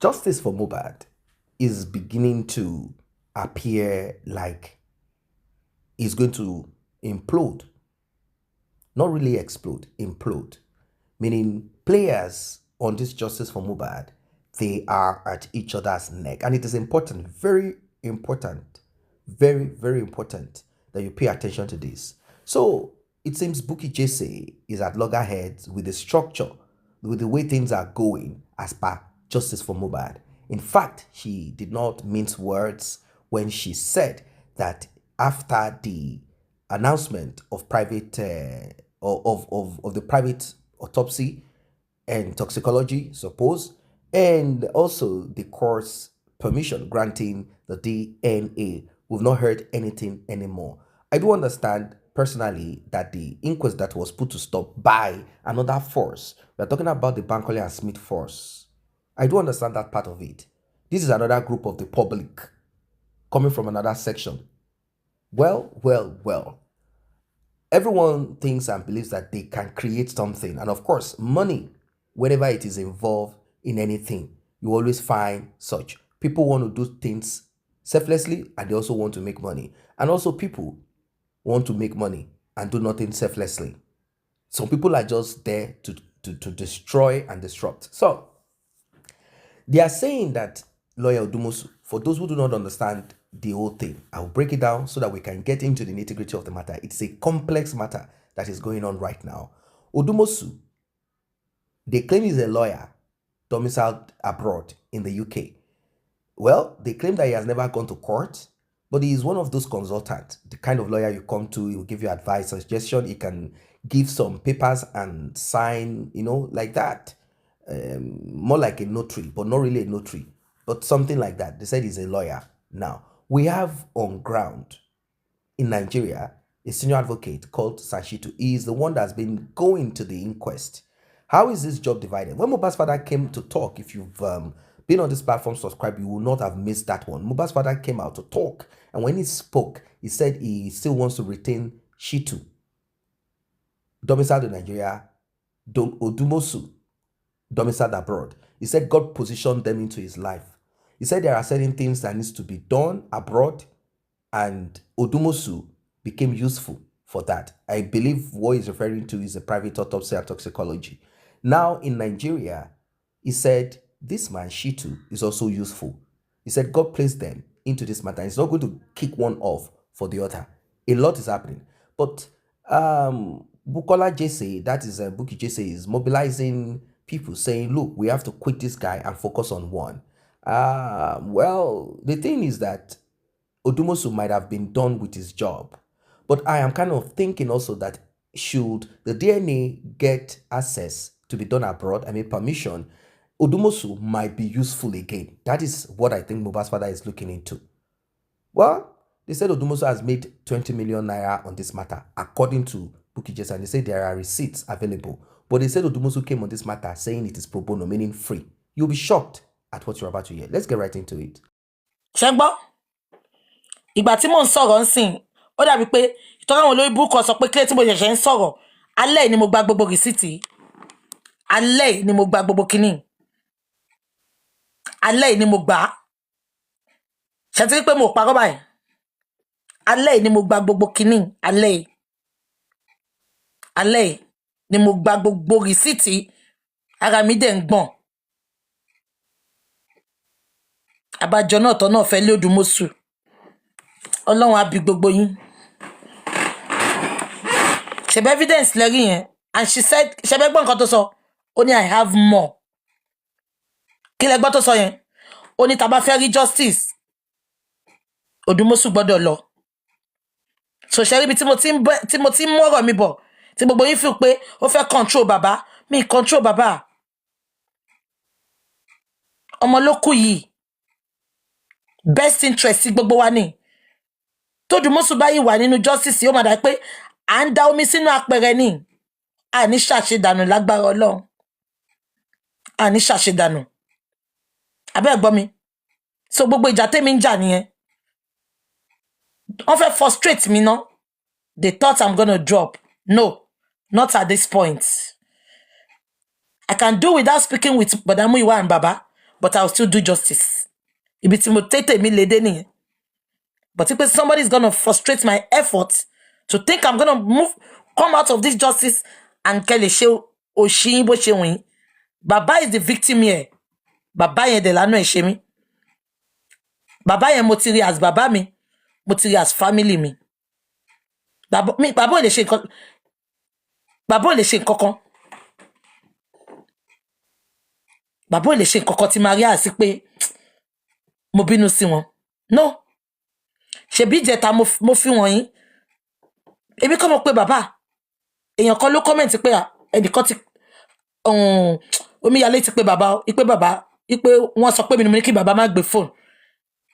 Justice for Mohbad is beginning to appear like it's going to implode. Not really explode, implode. Meaning players on this Justice for Mohbad, they are at each other's neck. And it is important, very important, very, very important that you pay attention to this. So it seems Bukky Jesse is at loggerheads with the structure, with the way things are going as per Justice for Mohbad. In fact, she did not mince words when she said that after the announcement of private of the private autopsy and toxicology, suppose, and also the court's permission granting the DNA, we've not heard anything anymore. I do understand personally that the inquest that was put to stop by another force, we're talking about the Bankole and Smith force. I do understand that part of it. This is another group of the public coming from another section. Well. Everyone thinks and believes that they can create something. And of course, money, whenever it is involved in anything, you always find such. People want to do things selflessly and they also want to make money. And also people want to make money and do nothing selflessly. Some people are just there to destroy and disrupt. So they are saying that lawyer Odumosu, for those who do not understand the whole thing, I'll break it down so that we can get into the nitty-gritty of the matter. It's a complex matter that is going on right now. Odumosu, they claim he's a lawyer domiciled abroad in the UK. Well, they claim that he has never gone to court, but he is one of those consultants, the kind of lawyer you come to, he will give you advice, suggestion, he can give some papers and sign, like that. More like a notary, but not really a notary, but something like that. They said he's a lawyer. Now, we have on ground in Nigeria a senior advocate called Sashitu. He is the one that's been going to the inquest. How is this job divided? When Mohbad's father came to talk, if you've been on this platform, subscribe, you will not have missed that one. Mohbad's father came out to talk, and when he spoke, he said he still wants to retain Shitu, domiciled in Nigeria, Odumosu, domiciled abroad. He said God positioned them into his life. He said there are certain things that needs to be done abroad, and Odumosu became useful for that. I believe what he's referring to is a private autopsy and toxicology. Now in Nigeria, he said this man Shitu is also useful. He said God placed them into this matter. He's not going to kick one off for the other. A lot is happening. But Bukola Jesse, that is Bukky Jesse, is mobilizing people saying, look, we have to quit this guy and focus on one. Well, the thing is that Odumosu might have been done with his job, but I am kind of thinking also that should the DNA get access to be done abroad, permission, Odumosu might be useful again. That is what I think Mohbad's father is looking into. Well, they said Odumosu has made 20 million naira on this matter, according to Bukky Jesse, and they say there are receipts available. But they said Odumosu came on this matter saying it is pro bono, meaning free. You'll be shocked at what you're about to hear. Let's get right into it. Ṣẹ́gbọ́, ìgbà tí mò ń sọ̀rọ̀ ńsìn, ó dàbí pé ìtọ́jú àwọn olórí burúkú sọ pé kílé tí mo ṣẹ̀ṣẹ̀ ń sọ̀rọ̀, alẹ́ ni mo gba gbogbo rìsíìtì, alẹ́ ni mo gba gbogbo kíní, alẹ́ ni mo gbà. Ṣé ti rí pé mo parọ́ báyìí? Alẹ́ ni mo gba gbogbo kíní, alẹ́ ni mo gba gbogbo rìsíìtì, ara mi dẹ̀ ń gbọ̀n. Àbájọ náà tọ́ náà fẹ́ lé Odumosu. Ọlọ́run á bí gbogbo yín. Ṣebí evidence lẹ́rí yẹn, and she said, ṣebí gbọ́ nǹkan tó sọ, ó ní I have more. Kí lẹ gbọ́ tó sọ yẹn? Ó ní tá bá fẹ́ rí justice, Odumosu gbọ́dọ̀ lọ. So ṣe rí ibi tí mo ti ń mọ́rọ̀ mi bọ̀, tí gbogbo yín feel pé ó fẹ́ control bàbá, mi control bàbá. Ọmọ ló kú yìí. Best interest gbogbo wa ni. T'Odumosu bá yìí wà nínú justice, ó máa dà pé à ń da omi sínú apẹ̀rẹ̀ ni. A ní ṣàṣedànù lágbára Ọlọ́run. A ní ṣàṣedànù. Abẹ́ gbọ́ mi. So gbogbo ìjà tèmi ń jà nìyẹn. Wọ́n fẹ́ frustrate me now. They thought I'm gonna drop. No, not at this point. I can do without speaking with Bọ̀dá Múyìwá and Baba. but I'll still do justice. Ibi tí mo tètè mi lédè nìyẹn. But if somebody is gonna frustrate my efforts to think I'm gonna come out of this justice and kẹ́ lè ṣe òṣì bó ṣe wìn. Bàbá is the victim here. Bàbá yẹn dẹ̀ lánàá ẹ̀ ṣe mí. Bàbá yẹn mo ti rí as bàbá mi, mo ti rí as family mi. Bàbá ò lè ṣe nǹkan. Bàbá ò lè ṣe nǹkan kan. Bàbá ò lè ṣe nǹkan kan tí Maria sí pé mo bínú sí wọn. No. Ṣebí ìjẹta mo fi wọ̀nyí. Èmi kọ́ mo pé bàbá. Èèyàn kan ló comment pé ẹnìkan ti omíyalé ti pé bàbá, ipe bàbá, ipe wọ́n sọ pé mi ní kí bàbá má gbé phone.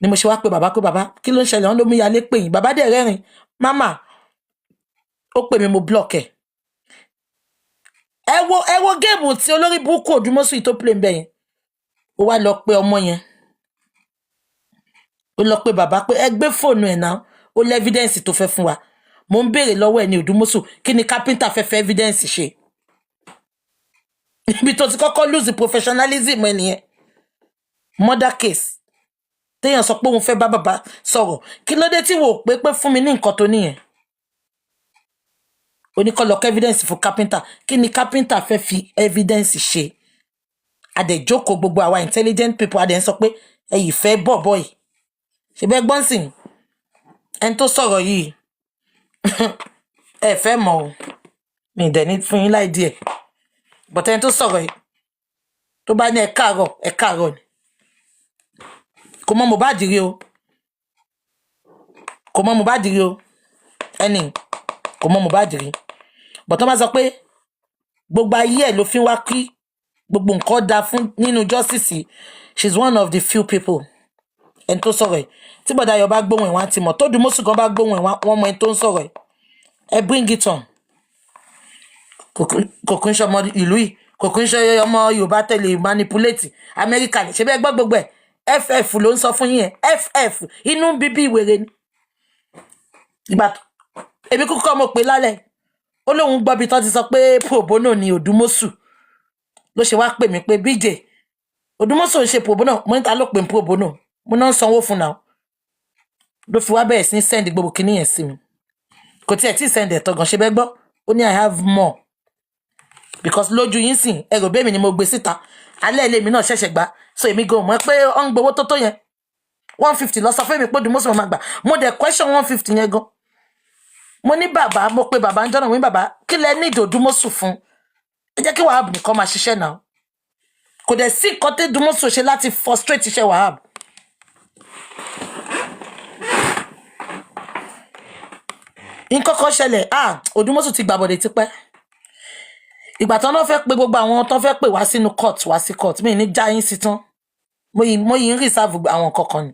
Ni mo ṣe wá pé bàbá kí ló ń ṣẹlẹ̀ wọ́n ló omíyalé pè yín. Bàbá dẹ̀ rẹ́rìn. Mama ó pè mí mo block ẹ̀. Ẹ wo game tí olórí burúkú Odùmọ̀ṣù tó play ńbẹ̀ yẹn. Ó wá lọ pé ọmọ yẹn. Ó lọ pé bàbá pé ẹ gbé fóònù ẹ̀ náà. Ó lé evidence tó fẹ́ fún wa. Mo ń béèrè lọ́wọ́ ẹ̀ ní Odùmọ̀ṣù kí ni carpenter fẹ́ evidence ṣe. Ibi tó ti kọ́kọ́ lose professionalism ẹ̀ nìyẹn. Murder case. Téèyàn sọ pé òun fẹ́ bá bàbá sọ̀rọ̀. Kí ló dé tí wò pé fún mi ní nǹkan tó níyẹn? Oníkọlọ́kọ́ evidence fún carpenter. Kí ni carpenter fẹ́ fi evidence ṣe? Adẹ̀jókòó gbogbo àwa intelligent people adẹ̀ ń sọ pé ẹ̀yìn fẹ́ bọ̀bọ̀ yìí. Ṣé bẹ́ẹ̀ gbọ́n sìn? Ẹni tó sọ̀rọ̀ yìí ẹ fẹ́ mọ̀ o. Mi dẹ̀ ní fún yín láì díẹ̀. But ẹni tó sọ̀rọ̀ yìí tó bá ní ẹ káàárọ̀ ni. Kò mọ Mohbad rí o. Kò mọ Mohbad rí o. Ẹni kò mọ Mohbad rí. But tó bá sọ pé gbogbo ayé ẹ̀ ló fi wá kí gbogbo nǹkan dá fún nínú justice. She's one of the few people. Ẹni tó sọ̀rọ̀ ẹ̀. Tí bọ̀dá Ayọ̀ bá gbóhùn ẹ̀ wá ti mọ̀. Tó Odùmọ̀ṣù gan bá gbóhùn ẹ̀ wọ́n mọ ẹni tó ń sọ̀rọ̀ ẹ̀. Ẹ bring it on. Kò kí ń ṣe ọmọ ìlú yìí. Kò kí ń ṣe ọmọ Yorùbá tẹ̀lé manipulate. Amẹ́ríkà ni. Ṣé bẹ́ẹ̀ gbọ́ gbogbo ẹ̀? FF ló ń sọ fún yín yẹn. FF inú bíbí ìwèrè ni. Ìgbà èmi kúkú kọ́ mo pé lálẹ́. Ó lóun gbọ́ bí tán ti sọ pé pro bono ni Odùmọ̀ṣù. Ló ṣe wá pè mí pé BJ Odùmọ̀ṣù ń ṣe pro bono. Mo ní ta ló pè ń pro bono. Mo náà ń sanwó fún náà. Ló fi wá bẹ̀rẹ̀ sí ní send gbogbo kinní yẹn sí mi. Kò tiẹ̀ tí send ẹ̀ tọ̀gàn ṣe bẹ́ gbọ́. Ó ní I have more. Because lójú yín sìn ẹ̀rọ bẹ́ẹ̀ mi ni mo gbé síta. Alẹ́ ilé mi náà ṣẹ̀ṣẹ̀ gbà. So èmi gan mọ̀ pé ó ń gbowó tó yẹn. 150 lọ sọ fún mi pé Odùmọ̀ṣù mo máa gbà. Mo dẹ̀ question 150 yẹn gan. Mo ní bàbá mo pe bàbá ń jọ́nà mo ní bàbá kí lẹ ní Odùmọ̀ṣù fún. Ẹ jẹ́ kí Wahab nìkan máa ṣiṣẹ́ náà. Kò dẹ̀ sí nǹkan tí Odùmọ̀ṣù ṣe láti frustrate iṣẹ́ Wahab. Nǹkan kan ṣẹlẹ̀ Odùmọ̀ṣù ti gbàbọ̀dẹ̀ tipẹ́. Ìgbà tán náà fẹ́ pé gbogbo àwọn tán fẹ́ pè wá sínú court wá sí court mi ní jáyín sí tán. Mo yìí ń reserve àwọn nǹkan kan ni.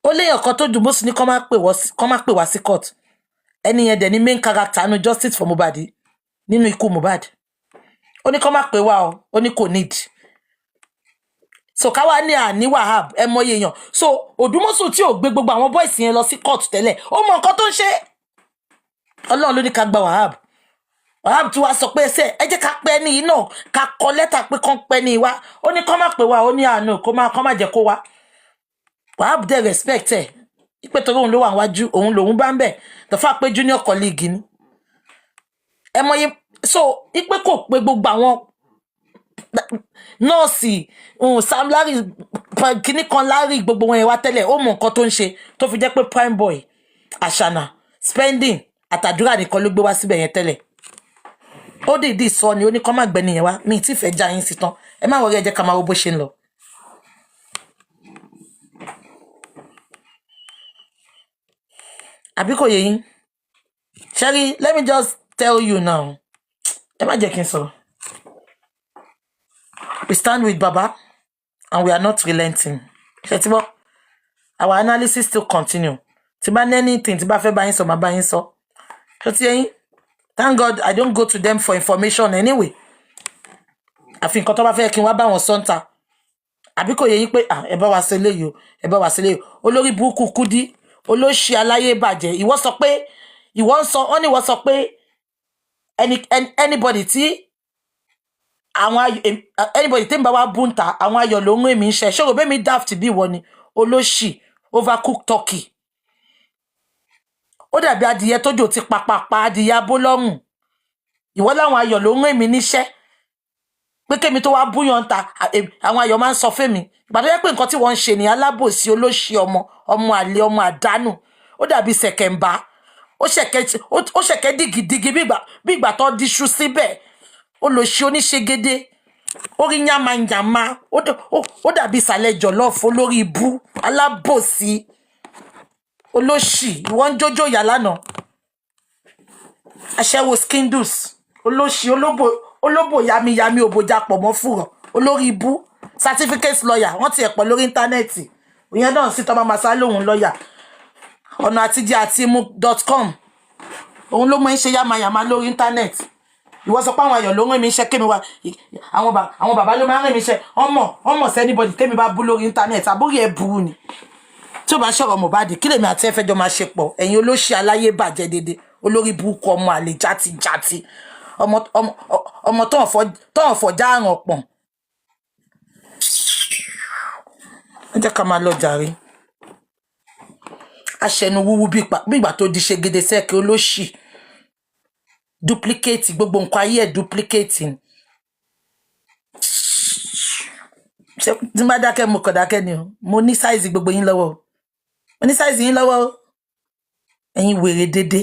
Ó léèyàn kan tó Odùmọ̀ṣù ní kán má pè wá sí court. Ẹni yẹn dẹ̀ ní main character nínú justice for Mohbad nínú ikú Mohbad. Ó ní kán má pè wá o. Ó ní kò need. So káwá ní àní Wahab ẹ mọ èèyàn. So Odùmọ̀ṣù tí ò gbé gbogbo àwọn boys yẹn lọ sí court tẹ́lẹ̀. Ó mọ nǹkan tó ń ṣe. Ọlọ́run ló ní ká gba Wahab. Wahab tí wá sọ pé ẹ jẹ́ ká pẹ́ ní iná ká kọ lẹ́tà pé kán pẹ́ ní wá. Ó ní kán má pè wá. Ó ní àánú kán má jẹ́ kó wá. Wahab dẹ̀ respect ẹ̀. Ipe torí òun ló wà wájú òun lòun bá ń bẹ̀. The fact pé junior colleague ni. Ẹ mọ iye so ipe kò pé gbogbo àwọn nọ́ọ̀sì Sam Larry kìíní kan Larry gbogbo wọn yẹn wá tẹ́lẹ̀ ó mọ nǹkan tó ń ṣe tó fi jẹ́ pé prime boy àṣànà spending àtàdúrà nìkan ló gbé wá síbẹ̀ yẹn tẹ́lẹ̀. Ó dìídì sọ ni ó ní kán má gbẹ́ni yẹn wá mi tí fẹ́ já yín sí tán ẹ má wọrí ẹ jẹ́ ká máa wo bó ṣe ń lọ. Àbí kò yé yín? Sherry, let me just tell you now. Ẹ má jẹ́ kí n sọ̀rọ̀. We stand with Baba and we are not relenting. Our analysis still continue. Tí bá ní anything tí bá fẹ́ bá yín sọ máa bá yín sọ. Thank God I don't go to them for information anyway. Àfi nǹkan tó bá fẹ́ kí n wá bá wọn sọ́ńtà. Àbí kò yé yín pé ẹ bá wa ṣe léyìí o ẹ bá wa ṣe léyìí o. Olórí burúkú Kúdí olóṣì aláyé bàjẹ́ ìwọ sọ pé ìwọ ń sọ ọ́ ní ìwọ sọ pé anybody tí anybody tẹ́ ń bá wá búnta àwọn ayọ̀ ló ń rìn mí ṣe ṣòro bẹ́ẹ̀ mi daft bí ìwọ ni olóṣì overcooked turkey ó dàbí adìyẹ tójò ti papapa adìyẹ abólọ́rùn ìwọ láwọn ayọ̀ ló ń rìn mí níṣẹ́ pé kémi tó wá búyàn ta àwọn ayọ̀ máa ń sọ fẹ́mi ìgbà tó yẹ pé nǹkan tí wọ́n ń ṣe ní alábòsí olóṣì ọmọ àlè ọmọ àdánù ó dàbí ṣẹ̀kẹ̀ǹbá ó ṣẹ̀kẹ́ dìgìdìgì bí ìgbà tó díṣu síbẹ̀ olóṣì oníṣegede orí yàmàyàmà ó dàbí ìsàlẹ̀ jọ̀lọ́ọ̀fù olórí ibú alábòsí olóṣì ìwọ́n ń jójó ìyá lánàá aṣẹ́wó skindus olóṣì olóbò yamiyami òbòjà pọ̀ mọ́ fùrọ̀ olórí ibú certificate lawyer wọ́n ti ẹ̀pọ̀ lórí íńtánẹ́ẹ̀tì ìyẹn náà sì tọ́ máa sá lóhun lọ́yà ọ̀nà àtijẹ́ àti imú.com òun ló mọ̀ ń ṣe yamayama lórí íńtánẹ́ẹ̀tì ìwọ sọ pé àwọn ayọ̀ ló ń rìn mí iṣẹ́ kémi wá àwọn bàbá ló máa ń rìn mí iṣẹ́ ọmọ sẹ́nibọ̀dì tẹ́mi bá bú lórí íńtánẹ́ẹ̀tì àbúrò ẹ̀ burú ni tí ó bá ṣọ̀rọ̀ Mohbad kí lèmi àti ẹ̀fẹ́ jọ máa ṣe pọ̀ ẹ̀yin olóṣì aláyé bàjẹ́ dédé olórí burúkú ọmọ àlè játijàti ọmọ tó ọ̀fọ̀ já àrùn ọ̀pọ̀n ẹ jẹ́ ká máa lọ jàre aṣẹnu wúwú bí ìgbà tó di ṣe gèdè sẹ́ẹ̀kì olóṣì duplicate gbogbo nǹkan ayé ẹ̀ duplicate ni tí n bá dákẹ́ mo kàn dákẹ́ ni o mo ní sáìzì gbogbo yín lọ́wọ́ o mo ní sáìzì yín lọ́wọ́ o ẹ̀yin wèrè dédé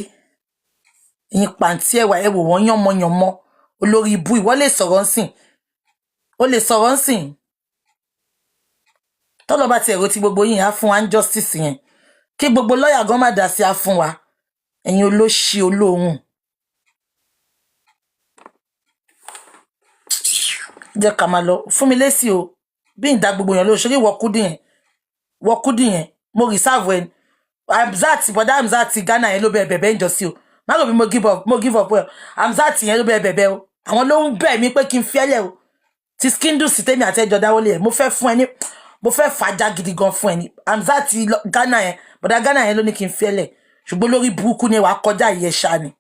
ẹ̀yin pàǹtí ẹ̀wà ẹ̀wò wọ́n yánmọ́yánmọ́ olórí ibú ìwọ lè sọ̀rọ̀ ń sìn o lè sọ̀rọ̀ ń sìn tọ́lọ́ bá ti ẹ̀rọ tí gbogbo yín á fún wa ń justice yẹn kí gbogbo lọ́ọ̀yà gan má dá sí á fún wa ẹ̀yin olóṣì olóhùn jẹ́ ká máa lọ fún mi lésì o bí ìdá gbogbo yẹn lóṣèré wọ́kúdì yẹn mo reserve ẹ̀ bọ̀dá Hamzat Ghana yẹn ló bẹ̀ bẹ̀bẹ̀ ń jọ sí o má rò bí mo give up well Hamzat yẹn ló bẹ̀ bẹ̀bẹ̀ o àwọn ló ń bẹ̀ mí pé kí n fiẹ́lẹ̀ o ti skindus tèmi àti ẹjọ́ dáwọ́lé ẹ̀ mo fẹ́ fún ẹ ní mo fẹ́ fàájà gidi gan fún ẹ ní Hamzat Ghana yẹn bọ̀dá Ghana yẹn ló ní kí n fiẹ́lẹ̀ ṣùgbọ́n lórí burúkú ni wàá kọjá ìyẹ̀ṣà ni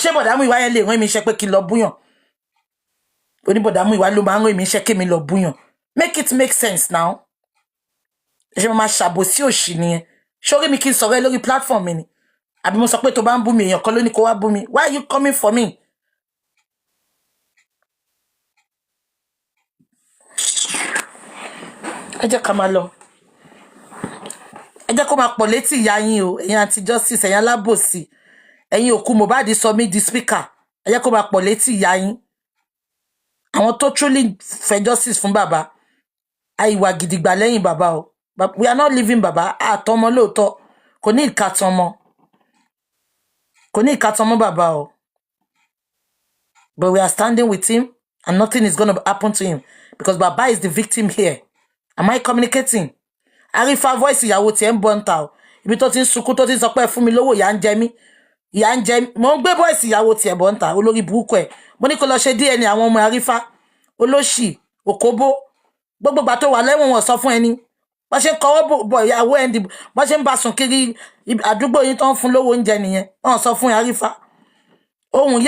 ṣé bọ̀dá mú ìwá yẹn lè rán mi iṣẹ́ pé kí n lọ búyàn oníbọ̀dá mú ìwá ló máa ń rán mi iṣẹ́ kí mi lọ búyàn make it make sense now ṣe mo máa ṣàbòsí òṣì nìyẹn ṣórí mi kí n sọ̀rọ̀ ẹ lórí platform mi ni àbí mo sọ pé tó bá ń bú mi èèyàn kan ló ní kó wá bú mi why are you coming for me ẹ jẹ́ ká máa lọ ẹ jẹ́ kó máa pọ̀ létí ìyá yín o ẹ̀yin àti justice ẹ̀yin alábòsí ẹ̀yin òkú Mohbad sọ mí di speaker ẹ jẹ́ kó máa pọ̀ létí ìyá yín àwọn tó truly fẹ́ justice fún bàbá àìwà gidigba lẹ́yìn bàbá o we are not leaving bàbá àtọmọ lóòótọ́ kò ní ìkàtọmọ bàbá o but we are standing with him and nothing is going to happen to him because bàbá is the victim here am I communicating Arifa voice ìyàwó tiẹ̀ ń bọ́ ń ta o ibi tó ti ń sunkún tó ti ń sọ pé fún mi lówó ìyà ń jẹ mí mo ń gbé voice ìyàwó tiẹ̀ bọ́ ń ta olórí burúkú ẹ̀ mo ní kó lọ ṣe DNA àwọn ọmọ Arifa olóṣì òkóbó gbogbo ìgbà tó wà lẹ́wọ̀n wọn sọ fún ẹni wọ́n ṣe ń kọ́wọ́ bọ̀ ìyàwó ẹ̀ wọ́n ṣe ń bá sùn kiri àdúgbò yín tó ń fún lówó oúnjẹ nìyẹn wọ́n sọ fún Arifa ohun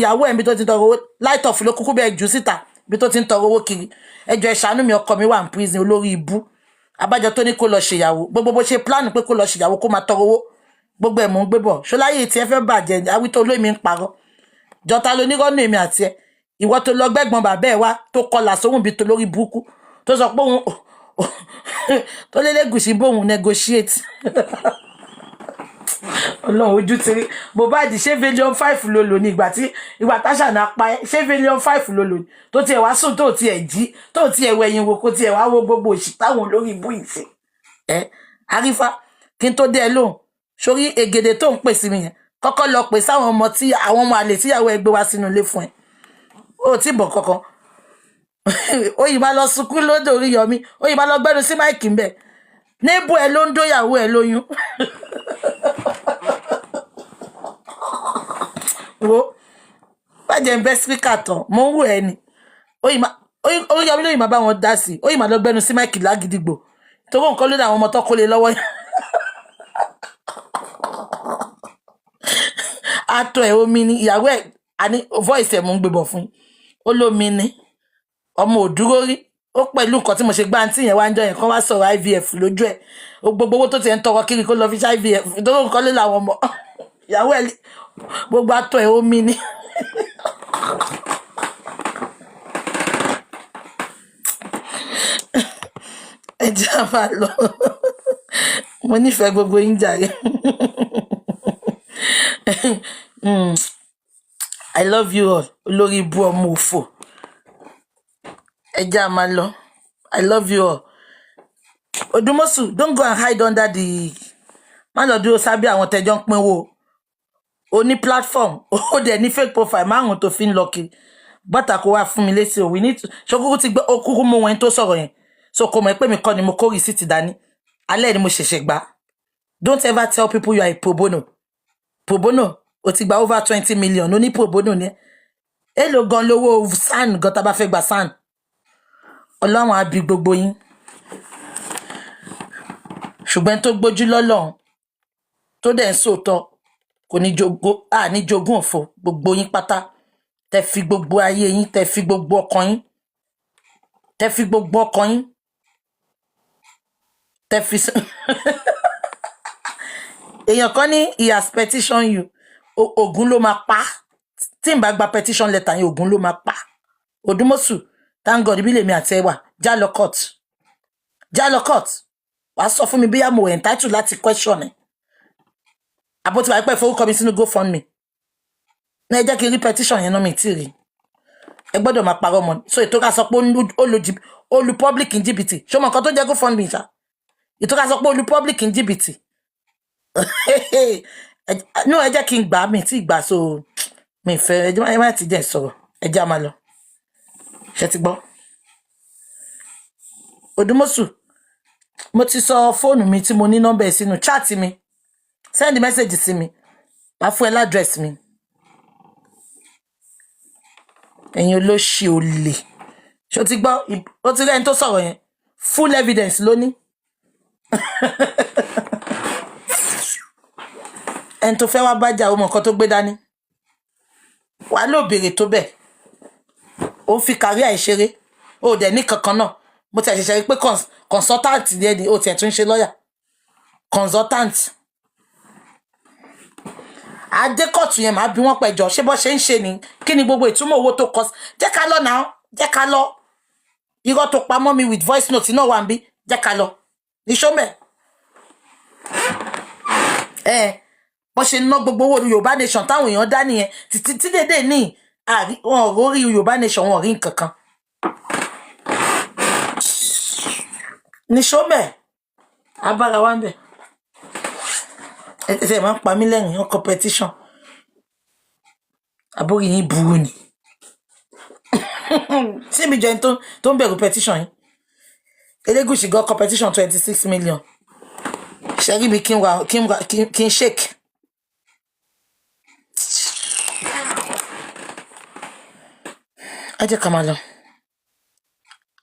ìyàwó ẹ̀ bí tó ti tọrọ owó light off ló kúkú bẹ́ẹ̀ jù síta bí tó ti ń tọrọ owó kiri ẹjọ́ ẹ ṣàánú mi ọkọ mi wà ní prison olórí ibú abájọ tó ní kó lọ ṣèyàwó gbogbo bó ṣe plan pé kó lọ ṣèyàwó kó máa tọrọ owó gbogbo ẹ̀ mò ń gbé bọ̀ ṣọláyé tí ẹ fẹ́ bàjẹ́ àwító olómi ń parọ́ jọta ló ní rọ́nù èmi àti ẹ ìwọ tó lọ gbẹ́gbọ́n bàbá ẹ̀ wá tó kọlà sóhùn bíi tó lórí burúkú tó sọ pé òun tó lélẹ́gùsì bóun negotiate ọlọ́run ojú ti rí Mohbad ṣé $5 ló lò ní ìgbà táṣà náà pa ẹ́ ṣé $5 ló lò ní tó tiẹ̀ wá sùn tó tiẹ̀ jí tó tiẹ̀ wẹ̀yìn wò kó tiẹ̀ wá wo gbogbo òṣì táwọn olórí ibú ìṣe ẹ Arifa kí n tó dé ẹ lóhùn sórí ègèdè tó ń pè sí mi yẹn kọ́kọ́ lọ pè sáwọn ọmọ àlè tíyàwó ẹ gbé wá sínú ilé fún ẹ ó tí bọ̀ kankan ó yìí máa lọ sunkún lódò orí yọmí ó yìí máa lọ gbẹ́nu sí máìkì ń bẹ̀ níbo ẹ ló ń dóyàwó ẹ lóyún wo bàjẹ́ ń bẹ́ spíkà tán mo ń wò ẹ ni ó yọmí lóyìn máa bá wọn dá sí ó yìí máa lọ gbẹ́nu sí máìkì lágídígbò torí nǹkan ló dé àwọn ọmọ tó kó lé lọ́wọ́ yẹn àtọ̀ ẹ̀ omi ni ìyàwó ẹ̀ àní voice ẹ̀ mò ń gbébọ̀ fún ó lómi ni ọmọ òdúró rí ó pẹ̀lú nǹkan tí mo ṣe gbá àǹtí yẹn wá ń jọ yẹn kán wá sọ̀rọ̀ IVF lójú ẹ̀ gbogbo owó tó ti ń tọrọ kiri kó lọ fi ṣe IVF ìdánwò nǹkan lé làwọn ọmọ ìyàwó ẹ̀ gbogbo atọ́ ẹ̀ omi ni. ẹ jẹ́ a máa lọ mo nífẹ̀ẹ́ gbogbo yín jàre. I love you all olórí ibú ọmọ òfò ẹ jẹ́ a máa lọ I love you all. Odumosu, don't go and hide under the má lọ dúró sábẹ́ àwọn tẹjọ́ ń pínwó o ní platform ó dẹ̀ ní fake profile márùn tó fi ń lọ kiri bọ́tà kó wá fún mi létí o we need to ṣokúkú ti gbé okúkú mú wọn tó sọ̀rọ̀ yẹn so kò mọ̀ pé mi kọ́ ni mo kó rìsíìtì dání alẹ́ ni mo ṣẹ̀ṣẹ̀ gbà. Don't ever tell people you are a pro bono. Pro bono o ti gba over 20 million o ní pro bono ni èló gan lówó SAN gan tá bá fẹ́ gba SAN ọlọ́run á bí gbogbo yín ṣùgbọ́n tó gbójú lọ́lọ́run tó dẹ̀ ń sòótọ́ kò ní jogún òfo gbogbo yín pátá tẹ fi gbogbo ayé yín tẹ fi gbogbo ọkàn yín tẹ fi gbogbo ọkàn yín tẹ fi èèyàn kan ní he has petition you Ògún ló máa pa tí n bá gba petition letter yẹn Ògún ló máa pa. Odumosu thank God bí lèmi àti ẹ wà já lọ court wàá sọ fún mi bí mo entitled láti question ẹ àbótí wàá pẹ́ forúkọ mi sínú GoFundMe ní ẹ jẹ́ kí n rí petition yẹn náà mi tí rí ẹ gbọ́dọ̀ máa parọ́ mọ́ so ètò ká sọ pé ó lu public in jìbìtì ṣé o mọ nǹkan tó jẹ́ GoFundMe ṣá ètò ká sọ pé ó lu public in jìbìtì no ẹ jẹ́ kí n gbà mí tí gbà so mi fẹ́ ẹ má ti jẹ́ sọ̀rọ̀ ẹ jẹ́ a máa lọ ṣe ti gbọ́. Odumosu mo ti sọ fóònù mi tí mo ní nọ́mbà ẹ̀ sínú chat mi send message sí mi wá fún ẹ ládírẹ́sì mi ẹ̀yin olóṣì olè ṣé o ti gbọ́ o ti rẹ́ni tó sọ̀rọ̀ yẹn full evidence lóní ẹni tó fẹ́ wá bájà ó mọ nǹkan tó gbé dání wàá lò béèrè tó bẹ́ẹ̀ ó fi kárí àìṣeré ó dẹ̀ ní kankan náà mo ti àṣẹṣẹ rí pé consultant díẹ̀ ni ó tiẹ̀ tún ṣe lọ́ọ̀yà consultant adékọ̀tù yẹn máa bí wọ́n pẹ̀jọ́ ṣé bọ́ ṣe ń ṣe ni kí ni gbogbo ìtumọ̀ owó tó kọ jẹ́ ká lọ náà jẹ́ ká lọ irọ́ tó pamọ́ mi with voice note náà wà ń bí jẹ́ ká lọ níṣọ́mẹ̀ bọ́ ṣe ná gbogbo owó Yorùbá nation táwọn èèyàn dá nìyẹn títí dédé ní wọn ò rí Yorùbá nation wọn ò rí nǹkan kan níṣọ́mẹ̀ abára wa ń bẹ̀ ẹ máa ń pa mí lẹ́yìn ọ competition àbórí yín burú ni síbi jẹ́ tó ń bẹ̀rù petition yín Elégùṣì gan competition 26 million ṣẹ́rí mi kí n shake. ẹ jẹ́ ká máa lọ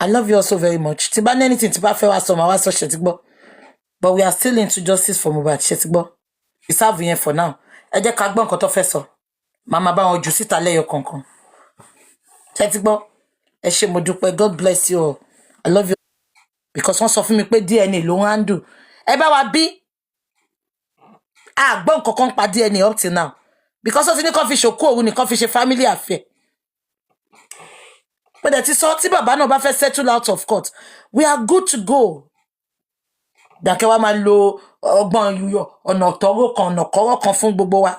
I love you all so very much tí bá ní anything tí bá fẹ́ wá sọ màá wá sọ ṣe ti gbọ́ but we are still into justice for Mohbad ṣe ti gbọ́ ìsáàbù yẹn for now ẹ jẹ́ ká gbọ́ nǹkan tó fẹ́ sọ màá máa bá wọn jù síta lẹ́yọ kọ̀ọ̀kan ṣe ti gbọ́ ẹ ṣé mo dúpẹ́ God bless you all I love you because wọ́n sọ fún mi pé DNA ló ń handle ẹ bá wa bí àgbọ̀ nǹkan kan pa DNA up till now because ó ti ní kàn fi ṣòkú òru nìkan fi ṣe family affair pé dẹ̀ ti sọ tí bàbá náà bá fẹ́ settle out of court we are good to go dàkẹ́ wa máa lo ọgbọ́n ọ̀nà ọ̀tọ̀rọ̀ kan ọ̀nà kọ́rọ̀ kan fún gbogbo wa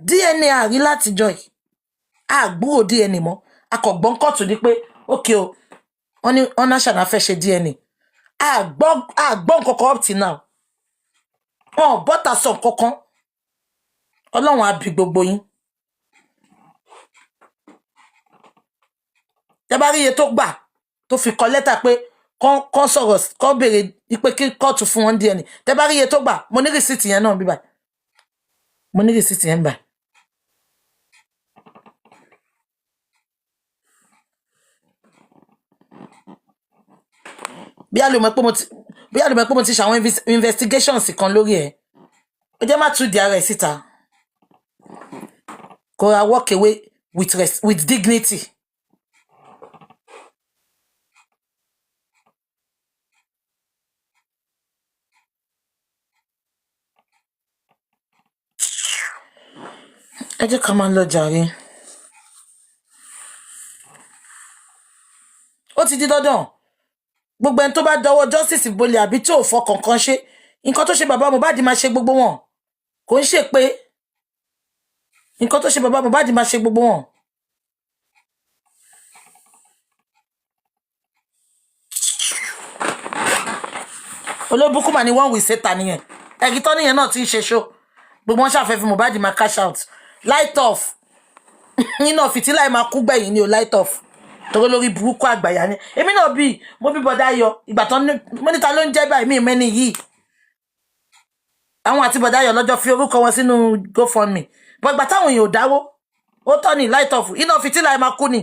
DNA àrí látijọ́ yìí àgbúrò DNA mọ́ akọ̀gbọ́n kọ́ọ̀tù ní pé ókè o wọ́n ní ọ̀nà ṣàná fẹ́ ṣe DNA àgbọ́n kankan up till now wọn bọ́tà sọ kankan ọlọ́run á bí gbogbo yín tẹ́ bá rí iye tó gbà tó fi kọ lẹ́tà pé kọ́ sọ̀rọ̀ kọ́ béèrè pé kí kóòtù fún wọn DNA tẹ́ bá rí iye tó gbà mo ní rìsíìtì yẹn náà bíbá mo ní rìsíìtì yẹn báyìí. bí a lè mọ̀ pé mo ti ṣàwọn investigations kan lórí ẹ̀ ó jẹ́ má tú di ara ẹ̀ síta Go I walk away with dignity. Ẹ jẹ́ ká máa lọ jàre. Ó ti di dandan. Gbogbo ẹni tó bá dọwọ́ justice bolẹ̀ àbí tí ò fọkàn kan ṣe, nǹkan tó ṣe bàbá Mohbad máa ṣe gbogbo wọn. Kò ń ṣe pé nǹkan tó ṣe bàbá Mohbad máa ṣe gbogbo wọn. Olóbùkún mà ni wọ́n wí séta nìyẹn. Ẹ̀gí tọ́ nìyẹn náà ti ń ṣe ṣó. Gbogbo wọn ṣàfẹ́ fi Mohbad máa cash out. Light off. Nínú fìtílà ẹ̀ máa kú gbẹ̀yìn ni o light off. Torí lórí burúkú àgbàyà ni. Èmi náà bí mo bí bọ̀dá yọ. Ìgbà tán mo níta ló ń jẹ́ báyìí mí mẹ́ni yìí. Àwọn àti bọ̀dá yọ lọ́jọ́ fi orúkọ wọn sínú GoFundMe. Bọ̀ ìgbà táwọn èèyàn ò dáwó. Ó tọ́ ni light off. Iná fìtílà ẹ̀ máa kú ni.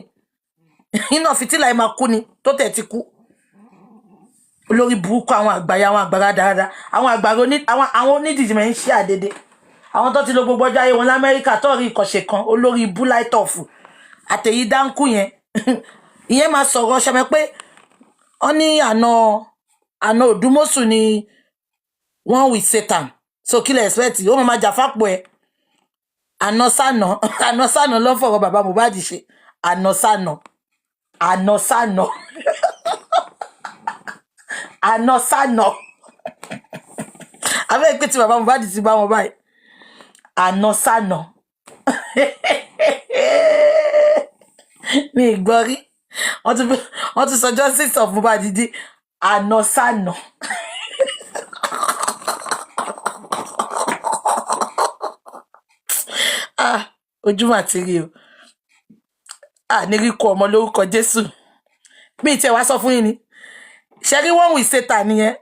Iná fìtílà ẹ̀ máa kú ni. Tó tẹ̀ ti kú. Olórí burúkú àwọn àgbàyà àwọn àgbàrá dáadáa. Àwọn àgbàrá àwọn onídìí mẹ́ ń ṣe àdédé. Àwọn tó ti lo gbogbo ọjọ́ ayé wọn l'Amẹ́ríkà tó rí ìkọ̀ṣe kan olórí ibú light off. Àtẹ̀yí dáńkù yẹn. Ìyẹn máa sọ̀rọ̀ ṣẹmẹ pé wọ́n ní àna Òdúmọ̀ṣù ni wọ́n with Satan. So kí lẹ expect ó máa jà fápò ẹ̀. Àna sànà ló fọ̀rọ̀ bàbá Mohbad ṣe. Àna sànà. Àna sànà. Àbẹ́ pé tí bàbá Mohbad ti bá wọn báyìí. Àna sànà. Mi gbọ́ rí. Wọ́n ti sọ justice of Mohbad di àna sànà. Ojúmọ́ àti rí o. Ní rí kú ọmọ lórúkọ Jésù. Bí ìtẹ̀ wá sọ fún yín ni. Ṣé rí wọ́n wí séta nìyẹn?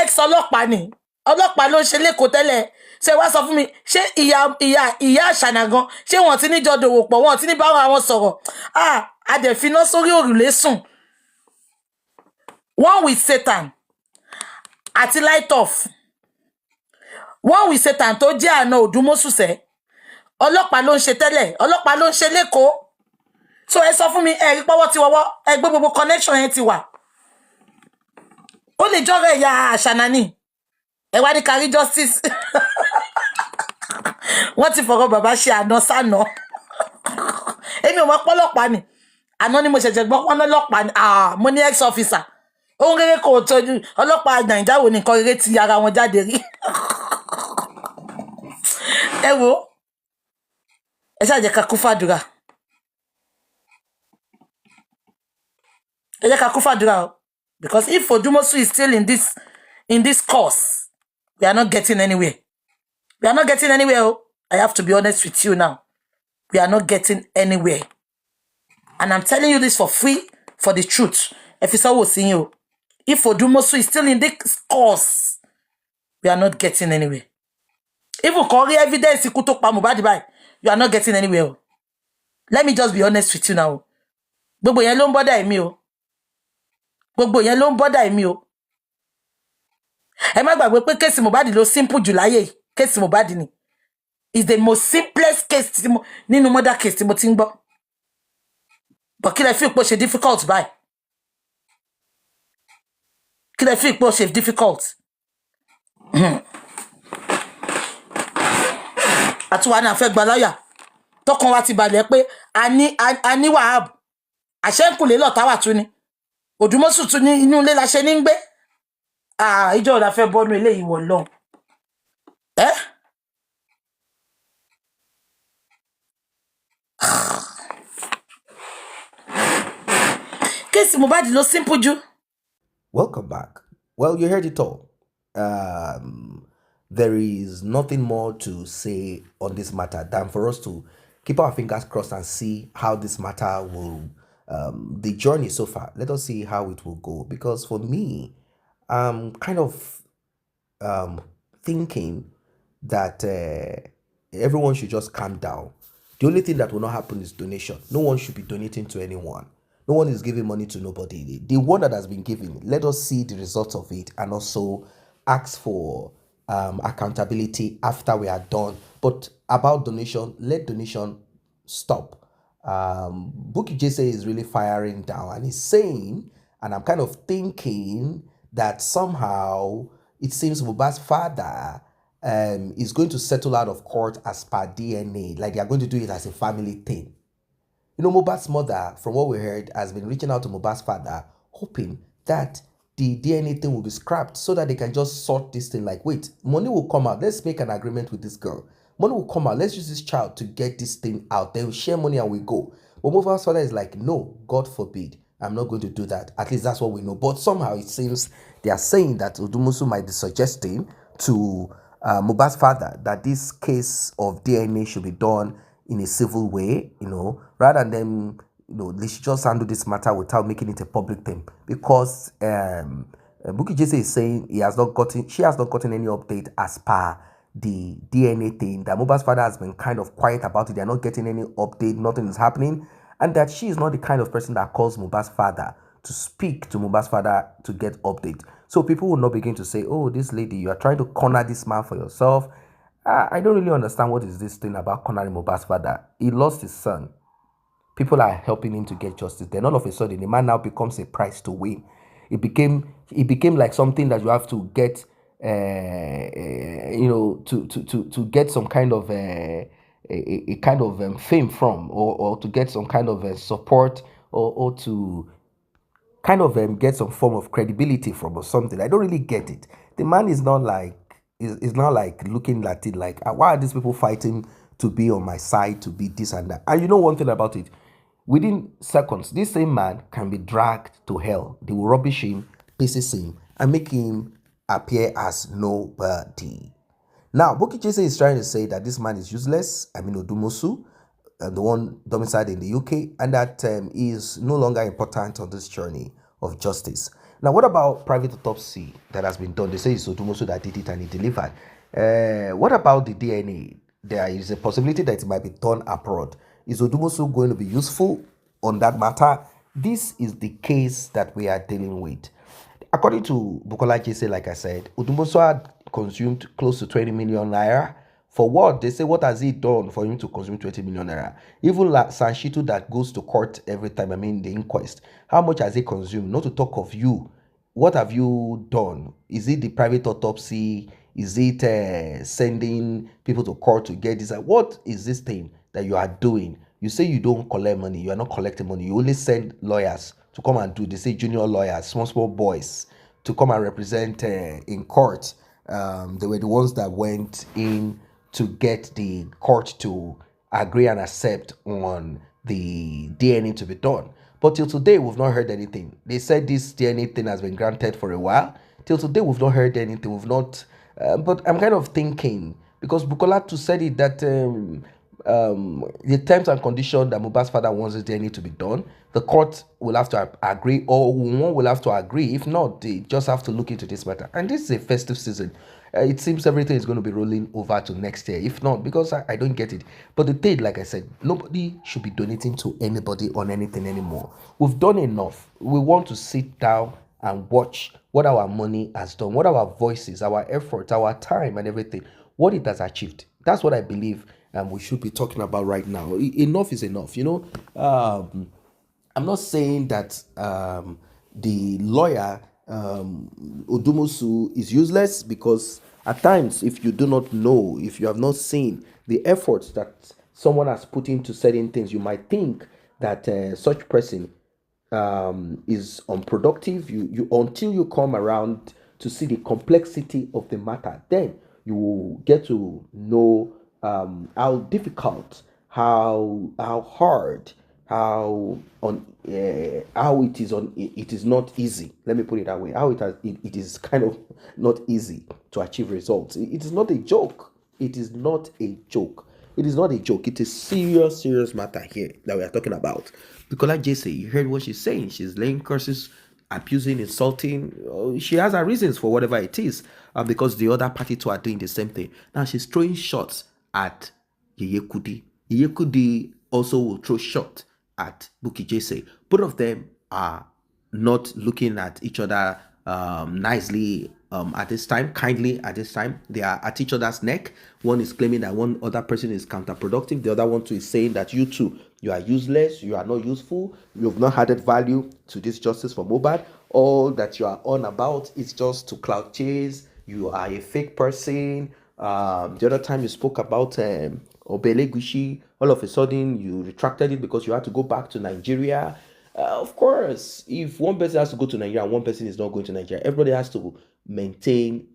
Ex ọlọ́pàá ni. Ọlọ́pàá ló ń ṣe lẹ́kọ̀ọ́ tẹ́lẹ̀. Ṣé wá sọ fún mi ṣé ìyá àṣànà gan ṣé wọ́n ti ní jọ dòwò pọ̀ wọ́n ti ní báwọn àwọn sọ̀rọ̀. A dẹ̀ finá sórí òrùlé sùn. One with Satan àti light off. One with Satan tó jẹ́ àna Òdúmọ̀ṣù sẹ́. Ọlọ́pàá ló ń ṣe tẹ́lẹ̀. Ọlọ́pàá ló ń ṣe lẹ́kọ̀ọ́. So ẹ sọ fún mi ẹ rí pọ́wọ́ ti wọ́wọ́ ẹ gbé gbogbo connection yẹn ti wà. Ó lè jọ́rọ̀ ẹ̀yà àṣànà ni. Ẹ wá ní kárí justice. Wọ́n ti fọ̀rọ̀ bàbá ṣe àna sànà. Èmi ò mọ̀ pọ́lọ́pàá ni. Àná ni mo ṣẹ̀ṣẹ̀ gbọ́ pọ́n lọ́pàá ni. Mo ní ex officer. Ohun rere kò tọ́jú ọlọ́pàá Nàìjíríà wo nìkan rere ti ara wọn jáde rí. Ẹ wo ẹ ṣáà jẹ́ ká kún fàdúrà. Ẹ jẹ́ ká kún fàdúrà o. Because if Òdúmọ̀ṣù is still in this course, we are not getting anywhere. We are not getting anywhere. Oh. I have to be honest with you now. We are not getting anywhere. And I'm telling you this for free, for the truth. If it's always seeing you, if Òdúmọ̀ṣù is still in this course, we are not getting anywhere. If we call evidence, you are not getting anywhere. Oh. Let me just be honest with you now. Gbogbo yẹn ló ń bother èmi o. Gbogbo yẹn ló ń bother èmi o. Ẹ má gbàgbé pé case Mohbad ló simple jù láyé. Case Mohbad ni. Is the most simplest case nínú murder case tí mo ti ń gbọ́. But kí lẹ feel pé ó ṣe difficult báyìí? Kí lẹ feel pé ó ṣe difficult? Àtúwà náà fẹ́ gba lọ́yà. Tọkàn wa ti balẹ̀ pé a ní Wahab. Àṣẹ́kùlé lọ́tà wà tún ni. Òdúmọ̀ṣù tún ní inú ilé la ṣe ní ń gbé. Ìjọ la fẹ́ bọ́nú eléyìí wọ̀ lọ́hùn. Case Mohbad ló simple jù. Welcome back. Well, you heard it all. There is nothing more to say on this matter than for us to keep our fingers crossed and see how this matter will, the journey so far. Let us see how it will go. Because for me, I'm kind of thinking that everyone should just calm down. The only thing that will not happen is donation. No one should be donating to anyone. No one is giving money to nobody. The one that has been given, let us see the results of it and also ask for accountability after we are done. But about donation, let donation stop. Bukky Jesse is really firing down and he's saying, and I'm kind of thinking that somehow it seems Mohbad's father is going to settle out of court as per DNA, like they are going to do it as a family thing. You know, Mohbad's mother, from what we heard, has been reaching out to Mohbad's father, hoping that the DNA thing will be scrapped so that they can just sort this thing. Like, wait, money will come out. Let's make an agreement with this girl. Money will come out. Let's use this child to get this thing out. Then we share money and we go. But Mohbad's father is like, no, God forbid. I'm not going to do that. At least that's what we know. But somehow it seems they are saying that Odumusu might be suggesting to Mohbad's father that this case of DNA should be done in a civil way, rather than they should just handle this matter without making it a public thing. Because Bukky Jesse is saying she has not gotten any update as per the DNA thing. That Mohbad's father has been kind of quiet about it. They're not getting any update. Nothing is happening, and that she is not the kind of person that calls Mohbad's father to speak to Mohbad's father to get update. So people will not begin to say, "Oh, this lady, you are trying to corner this man for yourself." I don't really understand what is this thing about cornering Mohbad's father. He lost his son. People are helping him to get justice. Then all of a sudden, the man now becomes a prize to win. It became like something that you have to get, to get some kind of a kind of fame from, or to get some kind of support, or to kind of get some form of credibility from or something. I don't really get it. The man is not like is not like looking at it like, why are these people fighting to be on my side, to be this and that. And you know one thing about it, within seconds, this same man can be dragged to hell. They will rubbish him, pieces him, and make him appear as nobody. Now, Bukky Jesse is trying to say that this man is useless. I mean, Odumosu, the one domiciled in the UK, and that is no longer important on this journey of justice. Now, what about private autopsy that has been done? They say it's Odumosu that did it and he delivered. What about the DNA? There is a possibility that it might be done abroad. Is Odumosu going to be useful on that matter? This is the case that we are dealing with. According to Bukola Jesse, like I said, Odumosu had consumed close to 20 million naira. For what? They say, what has he done for him to consume 20 million naira? Even Sanshitu that goes to court every time, the inquest, how much has he consumed? Not to talk of you. What have you done? Is it the private autopsy? Is it sending people to court to get this? What is this thing that you are doing? You say you don't collect money. You are not collecting money. You only send lawyers to come and do. They say junior lawyers, small boys, to come and represent in court. They were the ones that went in to get the court to agree and accept on the DNA to be done. But till today, we've not heard anything. They said this DNA thing has been granted for a while. Till today, we've not heard anything. We've not. But I'm kind of thinking, because Bukola too said it, that the terms and conditions that Mohbad's father wants the DNA to be done, the court will have to agree, or one will have to agree. If not, they just have to look into this matter. And this is a festive season. It seems everything is going to be rolling over to next year. If not, because I don't get it. But the thing, like I said, nobody should be donating to anybody on anything anymore. We've done enough. We want to sit down and watch what our money has done, what our voices, our efforts, our time, and everything, what it has achieved. That's what I believe we should be talking about right now. Enough is enough. I'm not saying that the lawyer Odumusu is useless, because at times, if you do not know, if you have not seen the efforts that someone has put into certain things, you might think that such person is unproductive. You until you come around to see the complexity of the matter, then you will get to know how difficult, how hard, how it is not easy. Let me put it that way. How it is kind of not easy to achieve results. It is not a joke. It is not a joke. It is not a joke. It is serious matter here that we are talking about. Because Jesse, you heard what she's saying. She's laying curses, abusing, insulting. She has her reasons for whatever it is. Because the other party too are doing the same thing. Now she's throwing shots at Yeye Kudi. Yeye Kudi also will throw shots at Bukky Jesse. Both of them are not looking at each other nicely at this time, kindly at this time. They are at each other's neck. One is claiming that one other person is counterproductive. The other one too is saying that you too, you are useless, you are not useful, you've not added value to this justice for Mohbad. All that you are on about is just to cloud chase. You are a fake person. The other time you spoke about Obelegushi, all of a sudden you retracted it because you had to go back to Nigeria. Of course, if one person has to go to Nigeria and one person is not going to Nigeria, everybody has to maintain,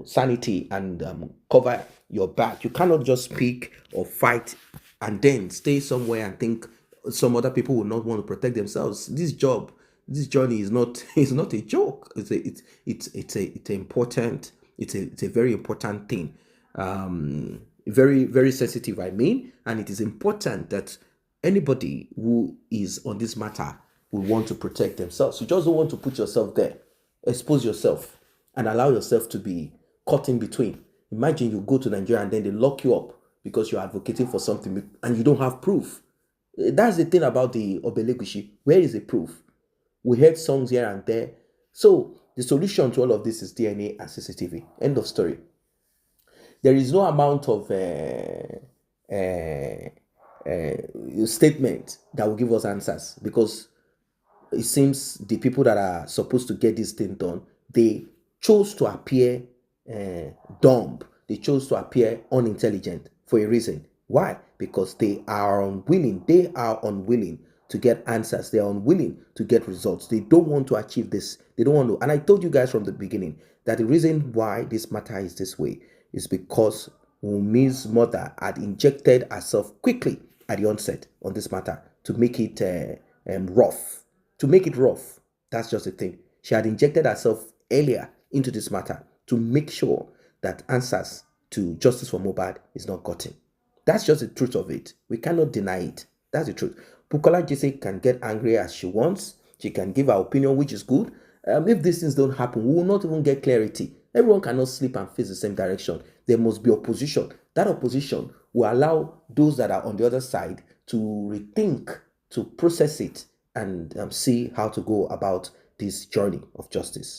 sanity and cover your back. You cannot just speak or fight and then stay somewhere and think some other people will not want to protect themselves. This journey is not is not a joke. It's important. It's a very important thing. Very very sensitive. I mean, and it is important that anybody who is on this matter will want to protect themselves. You just don't want to put yourself there, expose yourself, and allow yourself to be caught in between. Imagine you go to Nigeria and then they lock you up because you're advocating for something and you don't have proof. That's the thing about the Obelegushi. Where is the proof? We heard songs here and there. So the solution to all of this is DNA and CCTV. End of story. There is no amount of statement that will give us answers, because it seems the people that are supposed to get this thing done, they chose to appear dumb. They chose to appear unintelligent for a reason. Why? Because they are unwilling. They are unwilling to get answers. They are unwilling to get results. They don't want to achieve this. They don't want to. And I told you guys from the beginning that the reason why this matter is this way is because Wumi's mother had injected herself quickly at the onset on this matter to make it rough. To make it rough. That's just the thing. She had injected herself earlier into this matter to make sure that answers to justice for Mohbad is not gotten. That's just the truth of it. We cannot deny it. That's the truth. Bukola Jesse can get angry as she wants. She can give her opinion, which is good. If these things don't happen, we will not even get clarity. Everyone cannot sleep and face the same direction. There must be opposition. That opposition will allow those that are on the other side to rethink, to process it, and see how to go about this journey of justice.